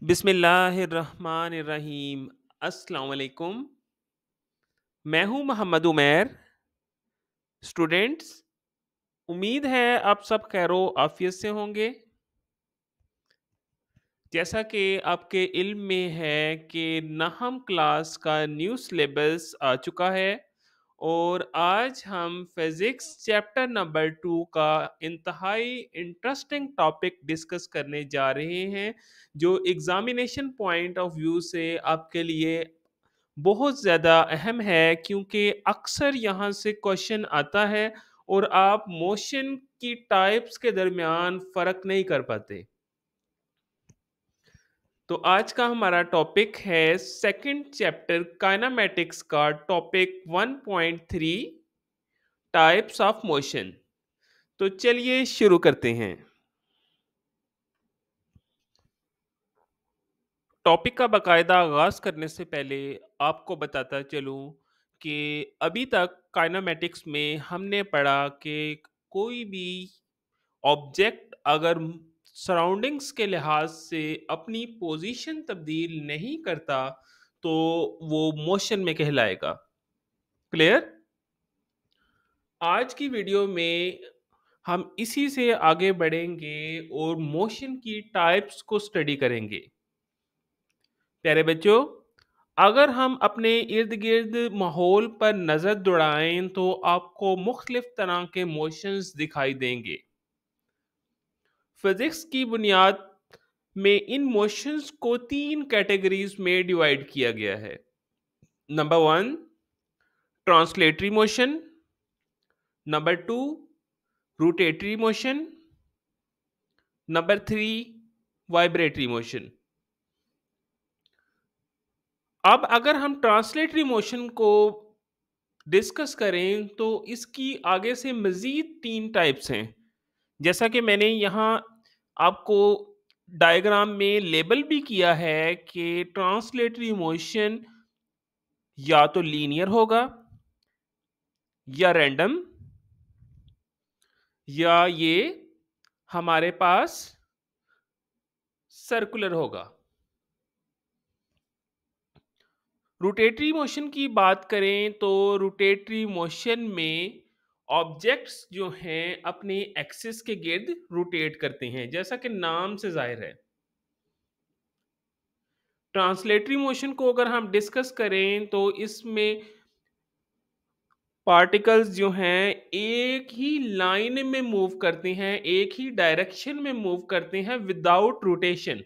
बिस्मिल्लाहिर्रहमानिर्रहीम। अस्सलाम वालेकुम। मैं हूँ मोहम्मद उमैर। स्टूडेंट्स, उम्मीद है आप सब खैरो आफियत से होंगे। जैसा कि आपके इल्म में है कि नहम क्लास का न्यू सिलेबस आ चुका है और आज हम फिज़िक्स चैप्टर नंबर 2 का इंतहाई इंटरेस्टिंग टॉपिक डिस्कस करने जा रहे हैं, जो एग्ज़ामिनेशन पॉइंट ऑफ व्यू से आपके लिए बहुत ज़्यादा अहम है, क्योंकि अक्सर यहाँ से क्वेश्चन आता है और आप मोशन की टाइप्स के दरमियान फ़र्क नहीं कर पाते। तो आज का हमारा टॉपिक है सेकंड चैप्टर काइनेमैटिक्स का टॉपिक 1.3 टाइप्स ऑफ मोशन। तो चलिए शुरू करते हैं। टॉपिक का बाकायदा आगाज़ करने से पहले आपको बताता चलूँ कि अभी तक काइनेमैटिक्स में हमने पढ़ा कि कोई भी ऑब्जेक्ट अगर सराउंडिंग्स के लिहाज से अपनी पोजीशन तब्दील नहीं करता, तो वो मोशन में कहलाएगा। क्लियर? आज की वीडियो में हम इसी से आगे बढ़ेंगे और मोशन की टाइप्स को स्टडी करेंगे। प्यारे बच्चों, अगर हम अपने इर्द गिर्द माहौल पर नज़र दौड़ाएं तो आपको मुख्तलिफ तरह के मोशंस दिखाई देंगे। फिजिक्स की बुनियाद में इन मोशंस को तीन कैटेगरीज में डिवाइड किया गया है। Number one, translatory motion. Number two, rotatory motion. Number three, vibratory motion. अब अगर हम ट्रांसलेटरी मोशन को डिस्कस करें तो इसकी आगे से मज़ीद 3 टाइप्स हैं। जैसा कि मैंने यहाँ आपको डायग्राम में लेबल भी किया है कि ट्रांसलेटरी मोशन या तो लीनियर होगा, या रैंडम, या ये हमारे पास सर्कुलर होगा। रोटेटरी मोशन की बात करें तो रोटेटरी मोशन में ऑब्जेक्ट्स जो हैं अपने एक्सिस के गिर्द रोटेट करते हैं, जैसा कि नाम से जाहिर है। ट्रांसलेटरी मोशन को अगर हम डिस्कस करें तो इसमें पार्टिकल्स जो हैं एक ही लाइन में मूव करते हैं, एक ही डायरेक्शन में मूव करते हैं विदाउट रोटेशन।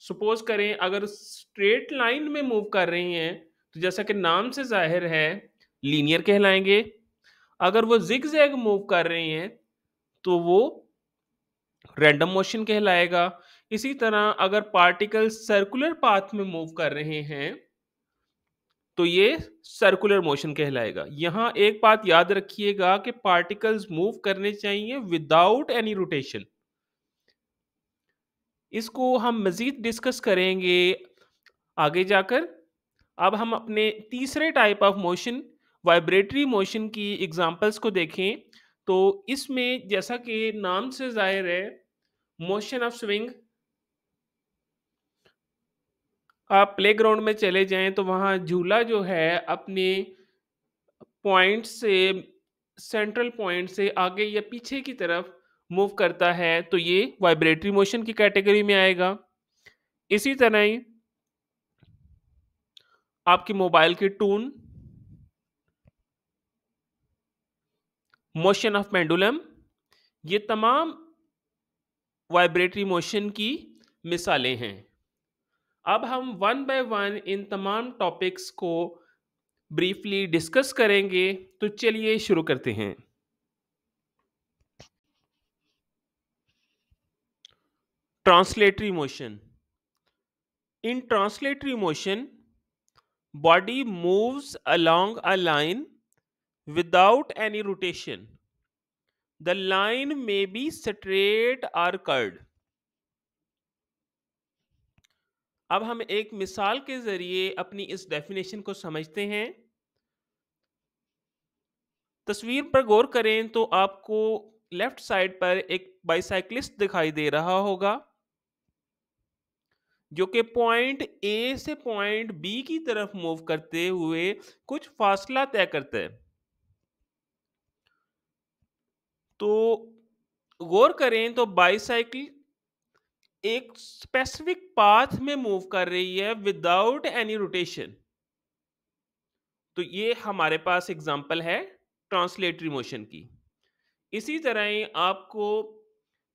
सपोज करें अगर स्ट्रेट लाइन में मूव कर रही हैं तो जैसा कि नाम से जाहिर है लीनियर कहलाएंगे। अगर वो जिग जैग मूव कर रही हैं तो वो रैंडम मोशन कहलाएगा। इसी तरह अगर पार्टिकल सर्कुलर पाथ में मूव कर रहे हैं तो ये सर्कुलर मोशन कहलाएगा। यहाँ एक बात याद रखिएगा कि पार्टिकल्स मूव करने चाहिए विदाउट एनी रोटेशन। इसको हम मज़ीद डिस्कस करेंगे आगे जाकर। अब हम अपने तीसरे type of motion, vibratory motion की एग्जांपल्स को देखें। तो इसमें जैसा कि नाम से ज़ाहिर है, मोशन ऑफ स्विंग। आप प्लेग्राउंड में चले जाएं तो वहाँ झूला जो है अपने पॉइंट से, सेंट्रल पॉइंट से आगे या पीछे की तरफ मूव करता है, तो ये वाइब्रेटरी मोशन की कैटेगरी में आएगा। इसी तरह ही आपकी मोबाइल की टून, मोशन ऑफ पेंडुलम, ये तमाम वाइब्रेटरी मोशन की मिसालें हैं। अब हम वन बाय वन इन तमाम टॉपिक्स को ब्रीफली डिस्कस करेंगे। तो चलिए शुरू करते हैं। Translatory motion. In translatory motion, body moves along a line without any rotation. The line may be straight or curved. अब हम एक मिसाल के जरिए अपनी इस डेफिनेशन को समझते हैं। तस्वीर पर गौर करें तो आपको लेफ्ट साइड पर एक बाइसाइक्लिस्ट दिखाई दे रहा होगा। जो कि पॉइंट ए से पॉइंट बी की तरफ मूव करते हुए कुछ फासला तय करता है। तो गौर करें तो बाईसाइकिल एक स्पेसिफिक पाथ में मूव कर रही है विदाउट एनी रोटेशन। तो ये हमारे पास एग्जांपल है ट्रांसलेटरी मोशन की। इसी तरह ही आपको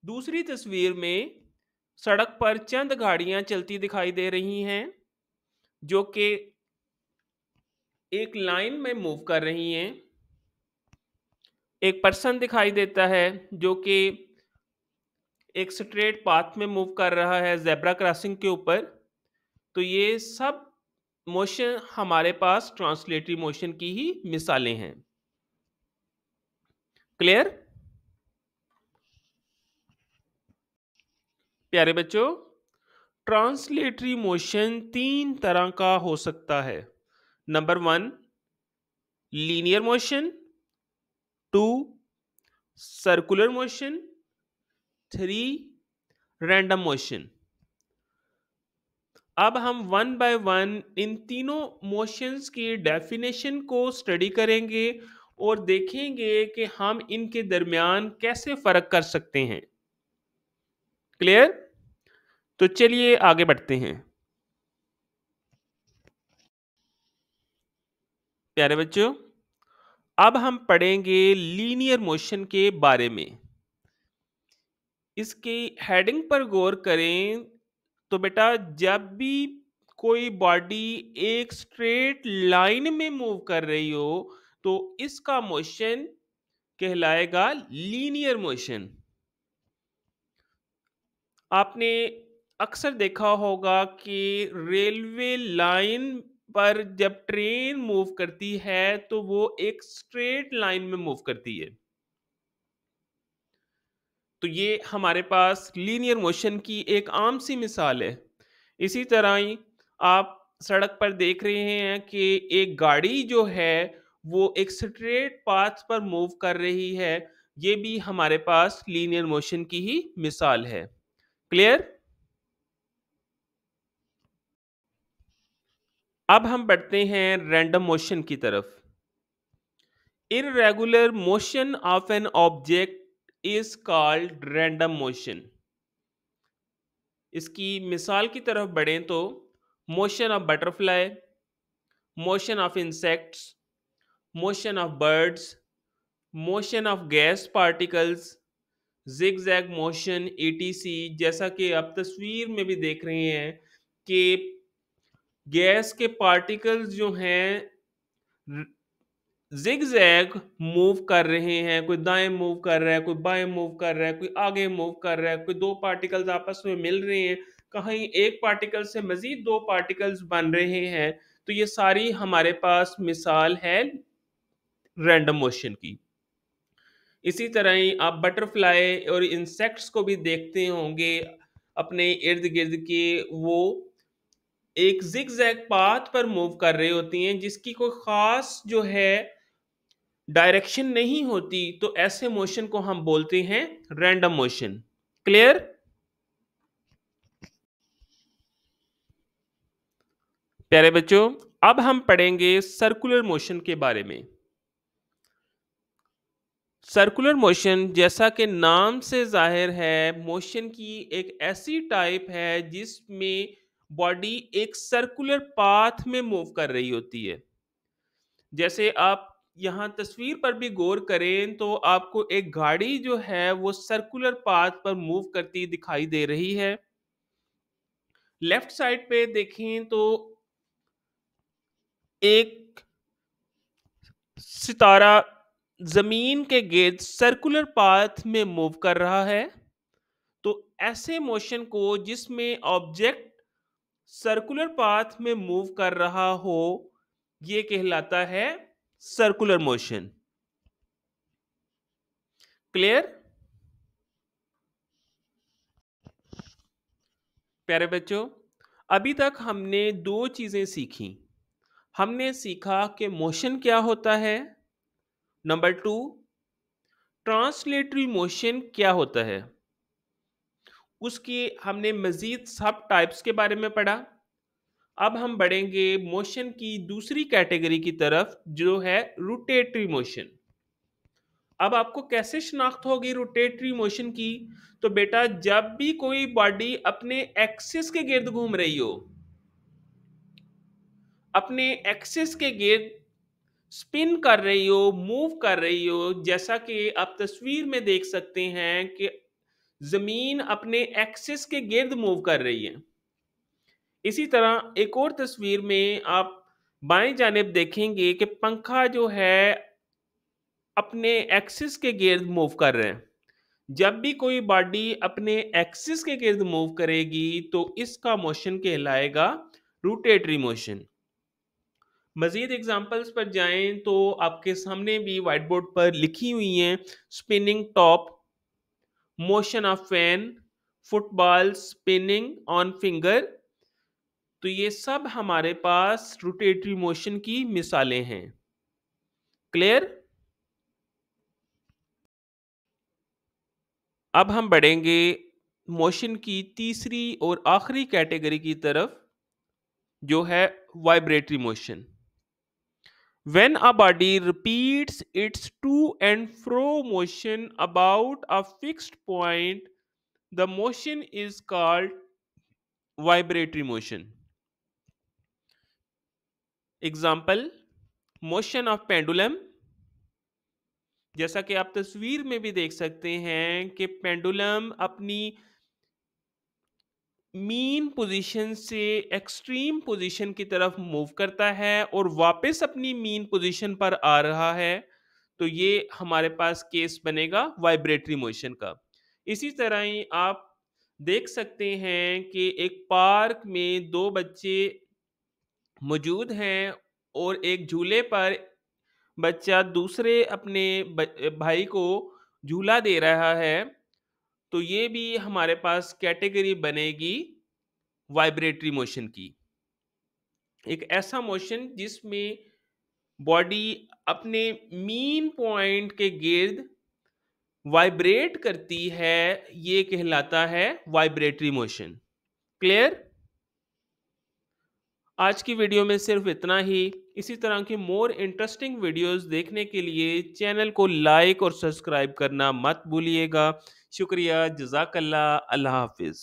दूसरी तस्वीर में सड़क पर चंद गाड़ियां चलती दिखाई दे रही हैं जो कि एक लाइन में मूव कर रही हैं। एक पर्सन दिखाई देता है जो कि एक स्ट्रेट पाथ में मूव कर रहा है जेब्रा क्रॉसिंग के ऊपर। तो ये सब मोशन हमारे पास ट्रांसलेटरी मोशन की ही मिसालें हैं। क्लियर? प्यारे बच्चों, ट्रांसलेटरी मोशन तीन तरह का हो सकता है। Number one, linear motion. Two, circular motion. Three, random motion. अब हम वन बाय वन इन तीनों मोशंस की डेफिनेशन को स्टडी करेंगे और देखेंगे कि हम इनके दरमियान कैसे फर्क कर सकते हैं। क्लियर? तो चलिए आगे बढ़ते हैं। प्यारे बच्चों, अब हम पढ़ेंगे लीनियर मोशन के बारे में। इसकी हेडिंग पर गौर करें तो बेटा, जब भी कोई बॉडी एक स्ट्रेट लाइन में मूव कर रही हो तो इसका मोशन कहलाएगा लीनियर मोशन। आपने अक्सर देखा होगा कि रेलवे लाइन पर जब ट्रेन मूव करती है तो वो एक स्ट्रेट लाइन में मूव करती है। तो ये हमारे पास लीनियर मोशन की एक आम सी मिसाल है। इसी तरह ही आप सड़क पर देख रहे हैं कि एक गाड़ी जो है वो एक स्ट्रेट पाथ पर मूव कर रही है। ये भी हमारे पास लीनियर मोशन की ही मिसाल है। क्लियर? अब हम बढ़ते हैं रैंडम मोशन की तरफ। Irregular motion of an object is called random motion. इसकी मिसाल की तरफ बढ़ें तो motion of butterfly, motion of insects, motion of birds, motion of gas particles, zigzag motion, etc. जैसा कि आप तस्वीर में भी देख रहे हैं कि गैस के पार्टिकल्स जो हैं जिगजैग मूव कर रहे हैं। कोई दाएं मूव कर रहा है, कोई बाएं मूव कर रहा है, कोई आगे मूव कर रहा है, कोई दो पार्टिकल्स आपस में मिल रहे हैं, कहीं एक पार्टिकल से मजीद दो पार्टिकल्स बन रहे हैं। तो ये सारी हमारे पास मिसाल है रैंडम मोशन की। इसी तरह ही आप बटरफ्लाई और इंसेक्ट्स को भी देखते होंगे अपने इर्द गिर्द के। वो एक जिगजैग पाथ पर मूव कर रही होती हैं जिसकी कोई खास जो है डायरेक्शन नहीं होती। तो ऐसे मोशन को हम बोलते हैं रैंडम मोशन। क्लियर? प्यारे बच्चों, अब हम पढ़ेंगे सर्कुलर मोशन के बारे में। सर्कुलर मोशन जैसा कि नाम से जाहिर है, मोशन की एक ऐसी टाइप है जिसमें बॉडी एक सर्कुलर पाथ में मूव कर रही होती है। जैसे आप यहाँ तस्वीर पर भी गौर करें तो आपको एक गाड़ी जो है वो सर्कुलर पाथ पर मूव करती दिखाई दे रही है। लेफ्ट साइड पे देखें तो एक सितारा जमीन के गेज सर्कुलर पाथ में मूव कर रहा है। तो ऐसे मोशन को जिसमें ऑब्जेक्ट सर्कुलर पाथ में मूव कर रहा हो, ये कहलाता है सर्कुलर मोशन। क्लियर? प्यारे बच्चों, अभी तक हमने दो चीजें सीखी। हमने सीखा कि मोशन क्या होता है। नंबर टू, ट्रांसलेटरी मोशन क्या होता है। उसकी हमने मज़ीद सब टाइप्स के बारे में पढ़ा। अब हम बढ़ेंगे मोशन की दूसरी कैटेगरी की तरफ जो है रोटेटरी मोशन। अब आपको कैसे शिनाख्त होगी रोटेटरी मोशन की? तो बेटा जब भी कोई बॉडी अपने एक्सिस के गिर्द घूम रही हो, अपने एक्सिस के गिर्द स्पिन कर रही हो, मूव कर रही हो, जैसा कि आप तस्वीर में देख सकते हैं कि जमीन अपने एक्सिस के गिर्द मूव कर रही है। इसी तरह एक और तस्वीर में आप बाएं जानिब देखेंगे कि पंखा जो है अपने एक्सिस के गिर्द मूव कर रहे हैं। जब भी कोई बॉडी अपने एक्सिस के गिर्द मूव करेगी तो इसका मोशन कहलाएगा रोटेटरी मोशन। मजीद एग्जांपल्स पर जाएं तो आपके सामने भी व्हाइट बोर्ड पर लिखी हुई हैं। Spinning top, motion of fan, football spinning on finger. तो ये सब हमारे पास रोटेटरी मोशन की मिसालें हैं। क्लियर? अब हम बढ़ेंगे मोशन की तीसरी और आखिरी कैटेगरी की तरफ जो है vibratory motion. When a body repeats its to and fro motion about a fixed point, the motion is called vibratory motion. Example, motion of pendulum। जैसा कि आप तस्वीर में भी देख सकते हैं कि पेंडुलम अपनी मीन पोजीशन से एक्सट्रीम पोजीशन की तरफ मूव करता है और वापस अपनी मीन पोजीशन पर आ रहा है। तो ये हमारे पास केस बनेगा वाइब्रेटरी मोशन का। इसी तरह ही आप देख सकते हैं कि एक पार्क में दो बच्चे मौजूद हैं और एक झूले पर बच्चा दूसरे अपने भाई को झूला दे रहा है। तो ये भी हमारे पास कैटेगरी बनेगी वाइब्रेटरी मोशन की। एक ऐसा मोशन जिसमें बॉडी अपने मीन पॉइंट के गिर्द वाइब्रेट करती है, ये कहलाता है वाइब्रेटरी मोशन। क्लियर? आज की वीडियो में सिर्फ इतना ही। इसी तरह की मोर इंटरेस्टिंग वीडियोस देखने के लिए चैनल को लाइक और सब्सक्राइब करना मत भूलिएगा। शुक्रिया, जज़ाकल्लाह, अल्लाह हाफिज़।